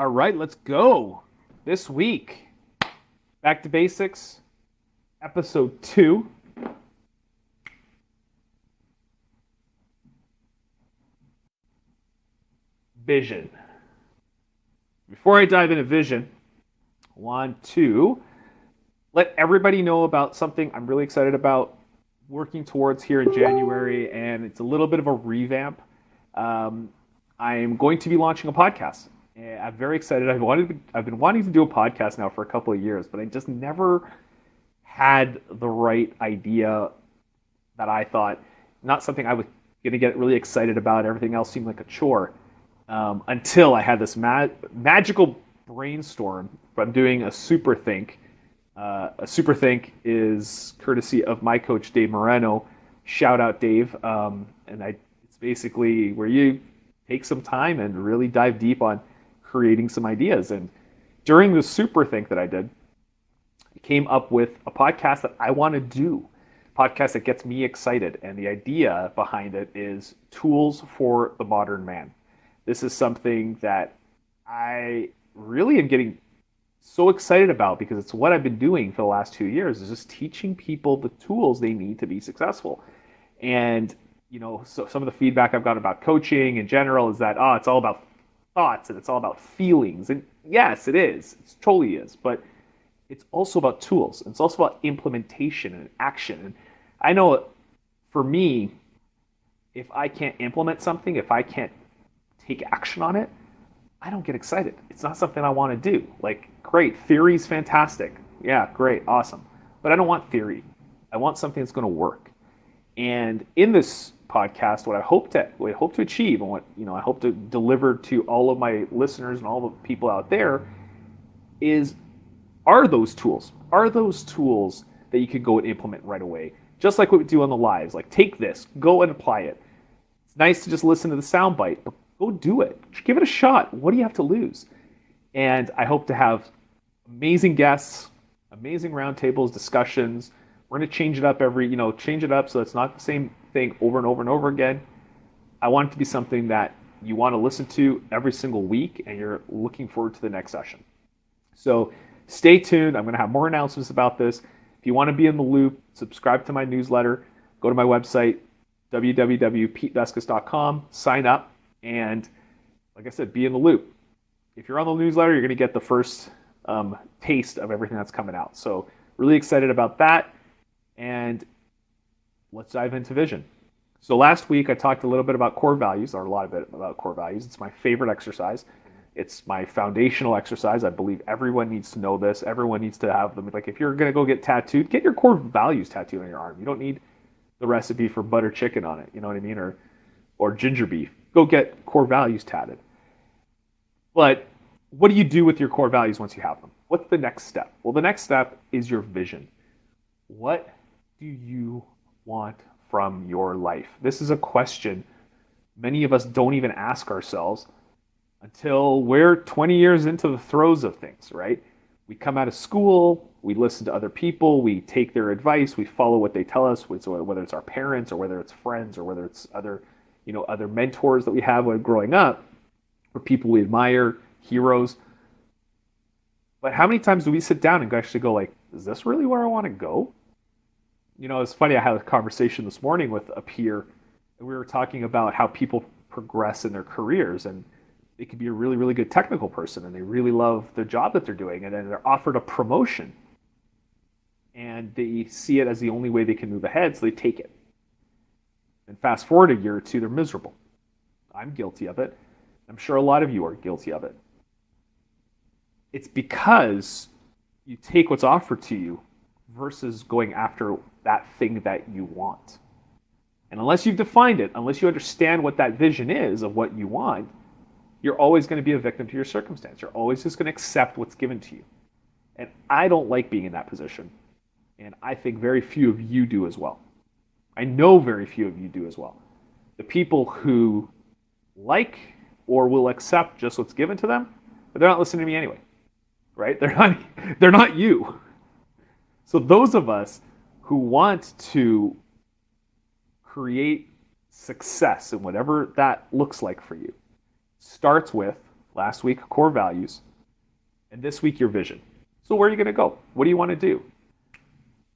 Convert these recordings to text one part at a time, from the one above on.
All right, let's go. This week, back to basics, episode 2, vision. Before I dive into vision, I want to let everybody know about something I'm really excited about working towards here in January, and it's a little bit of a revamp. Um, I'm going to be launching a podcast. And I'm very excited. I've been wanting to do a podcast now for a couple of years, but I just never had the right idea that I thought, not something I was going to get really excited about. Everything else seemed like a chore until I had this magical brainstorm from doing a super think. A super think is courtesy of my coach, Dave Moreno. Shout out, Dave. It's basically where you take some time and really dive deep on creating some ideas. And during the super think that I did, I came up with a podcast that I want to do, a podcast that gets me excited. And the idea behind it is tools for the modern man. This is something that I really am getting so excited about because it's what I've been doing for the last 2 years is just teaching people the tools they need to be successful. And so some of the feedback I've got about coaching in general is that it's all about thoughts and it's all about feelings. And yes, it is. It totally is. But it's also about tools. It's also about implementation and action. And I know for me, if I can't implement something, if I can't take action on it, I don't get excited. It's not something I want to do. Like, great, theory's fantastic. Yeah, great, awesome. But I don't want theory. I want something that's going to work. And in this podcast, what I hope to achieve, and what I hope to deliver to all of my listeners and all the people out there, are those tools. Are those tools that you could go and implement right away, just like what we do on the lives. Like, take this, go and apply it. It's nice to just listen to the soundbite, but go do it. Give it a shot. What do you have to lose? And I hope to have amazing guests, amazing roundtables, discussions. We're going to change it up change it up so it's not the same thing over and over and over again. I want it to be something that you want to listen to every single week and you're looking forward to the next session. So stay tuned. I'm going to have more announcements about this. If you want to be in the loop, subscribe to my newsletter. Go to my website, www.petevescus.com, sign up. And like I said, be in the loop. If you're on the newsletter, you're going to get the first taste of everything that's coming out. So really excited about that. And let's dive into vision. So last week I talked a little bit about core values, or a lot of it about core values. It's my favorite exercise. It's my foundational exercise. I believe everyone needs to know this. Everyone needs to have them. Like, if you're going to go get tattooed, get your core values tattooed on your arm. You don't need the recipe for butter chicken on it. You know what I mean? Or ginger beef. Go get core values tatted. But what do you do with your core values once you have them? What's the next step? Well, the next step is your vision. What do you want from your life? This is a question many of us don't even ask ourselves until we're 20 years into the throes of things, right? We come out of school, we listen to other people, we take their advice, we follow what they tell us, whether it's our parents or whether it's friends or whether it's other mentors that we have when growing up, or people we admire, heroes. But how many times do we sit down and actually go like, is this really where I want to go? It's funny, I had a conversation this morning with a peer, and we were talking about how people progress in their careers, and they could be a really, really good technical person, and they really love the job that they're doing, and then they're offered a promotion, and they see it as the only way they can move ahead, so they take it. And fast forward a year or two, they're miserable. I'm guilty of it. I'm sure a lot of you are guilty of it. It's because you take what's offered to you versus going after that thing that you want. And unless you've defined it, unless you understand what that vision is of what you want, you're always going to be a victim to your circumstance. You're always just going to accept what's given to you. And I don't like being in that position. And I think very few of you do as well. I know very few of you do as well. The people who like or will accept just what's given to them, but they're not listening to me anyway, right? They're not you. So those of us who want to create success in whatever that looks like for you starts with Last week, core values. And this week, your vision. So where are you going to go? What do you want to do?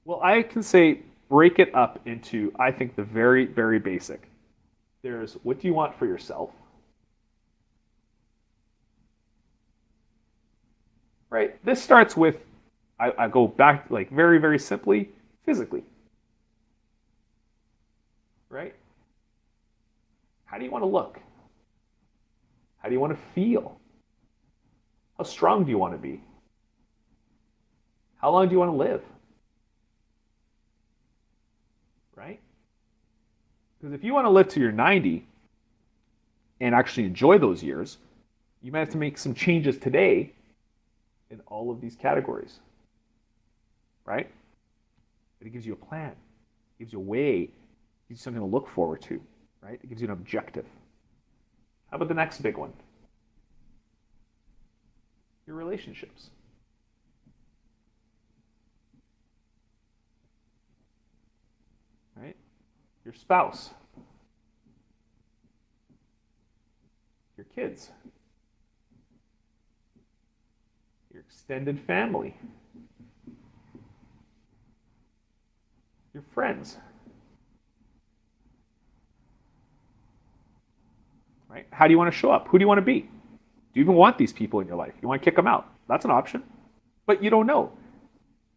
Well, I can say break it up into, I think, the very, very basic. There's what do you want for yourself? Right? This starts with, I go back like very, very simply, physically. Right? How do you want to look? How do you want to feel? How strong do you want to be? How long do you want to live? Right? Because if you want to live to your 90 and actually enjoy those years, you might have to make some changes today in all of these categories. Right? But it gives you a plan, it gives you a way, it gives you something to look forward to. Right? It gives you an objective. How about the next big one? Your relationships. Right? Your spouse, your kids, your extended family, your friends. Right? How do you want to show up? Who do you want to be? Do you even want these people in your life? You want to kick them out? That's an option. But you don't know.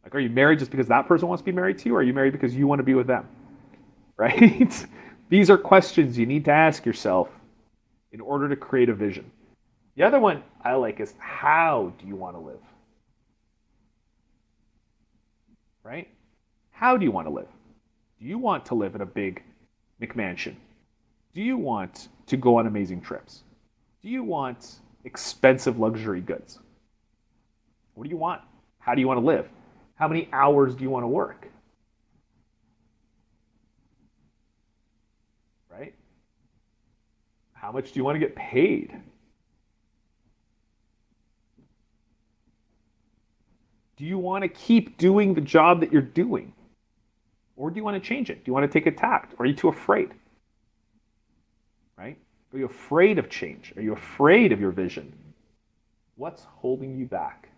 Like, are you married just because that person wants to be married to you, or are you married because you want to be with them? Right? These are questions you need to ask yourself in order to create a vision. The other one I like is how do you want to live? Right? How do you want to live? Do you want to live in a big McMansion? Do you want to go on amazing trips? Do you want expensive luxury goods? What do you want? How do you want to live? How many hours do you want to work? Right? How much do you want to get paid? Do you want to keep doing the job that you're doing? Or do you want to change it? Do you want to take a tact? Or are you too afraid? Right? Are you afraid of change? Are you afraid of your vision? What's holding you back?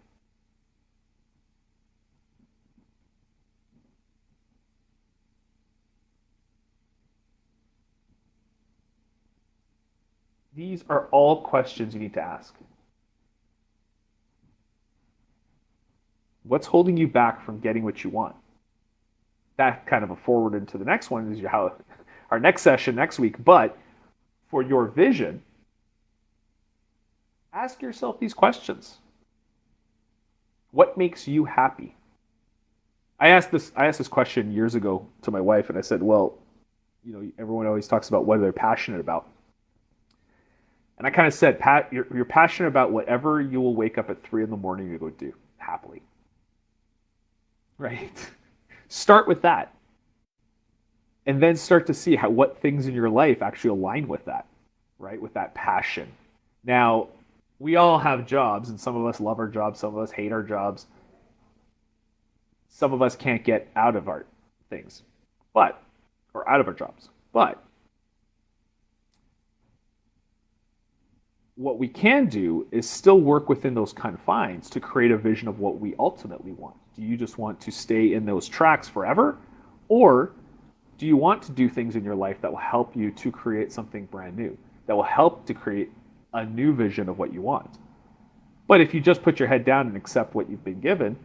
These are all questions you need to ask. What's holding you back from getting what you want? That kind of a forward into the next one is how our next session next week. But for your vision, ask yourself these questions. What makes you happy? I asked this question years ago to my wife, and I said, well, everyone always talks about what they're passionate about. And I kind of said, Pat, you're passionate about whatever you will wake up at 3 in the morning to go do happily. Right? Start with that. And then start to see what things in your life actually align with that, right? With that passion. Now, we all have jobs, and some of us love our jobs, some of us hate our jobs. Some of us can't get out of our things, or out of our jobs. But what we can do is still work within those confines to create a vision of what we ultimately want. Do you just want to stay in those tracks forever? Or do you want to do things in your life that will help you to create something brand new, that will help to create a new vision of what you want? But if you just put your head down and accept what you've been given,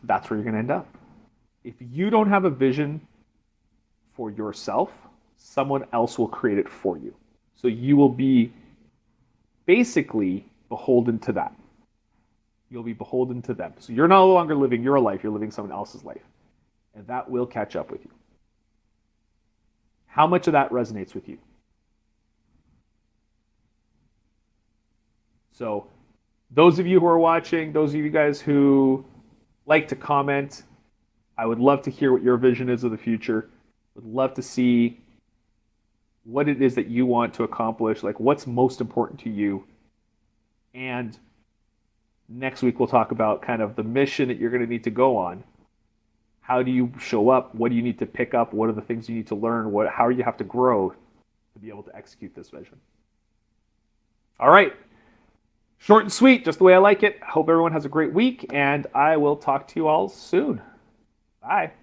that's where you're going to end up. If you don't have a vision for yourself, someone else will create it for you. So you will be basically beholden to that. You'll be beholden to them. So you're no longer living your life, you're living someone else's life. And that will catch up with you. How much of that resonates with you? So those of you who are watching, those of you guys who like to comment, I would love to hear what your vision is of the future. Would love to see what it is that you want to accomplish, like what's most important to you. And next week we'll talk about kind of the mission that you're going to need to go on. How do you show up? What do you need to pick up? What are the things you need to learn? How do you have to grow to be able to execute this vision? All right. Short and sweet, just the way I like it. Hope everyone has a great week, and I will talk to you all soon. Bye.